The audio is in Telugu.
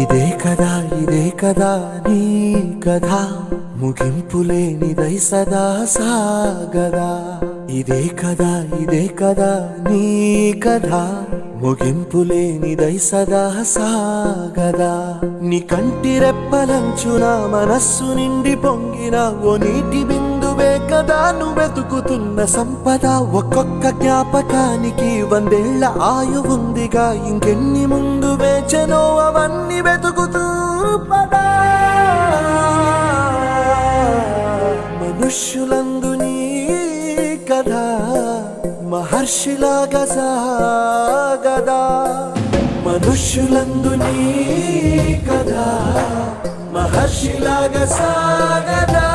ఇదే కదా నీ కథ ముగింపులేనిదై సదా సాగదా. ఇదే కదా నీ కథ ముగింపులేనిదై సదా సాగదా. నీ కంటి రెప్పలంచున మనస్సు నిండి పొంగిన ఓ నీటి బిందువే కదా నువ్వెతుకుతున్న సంపద. ఒక్కొక్క జ్ఞాపకానికి 100 ఏళ్ల ఆయువుందిగా, ఇంకెన్ని ముందు వేచనో అవన్నీ వెతుకుతూ పదా. మనుష్యులందు నీ కథ మహర్షిలాగా సాగదా. మనుష్యులందు నీ కథ మహర్షిలాగా సాగదా.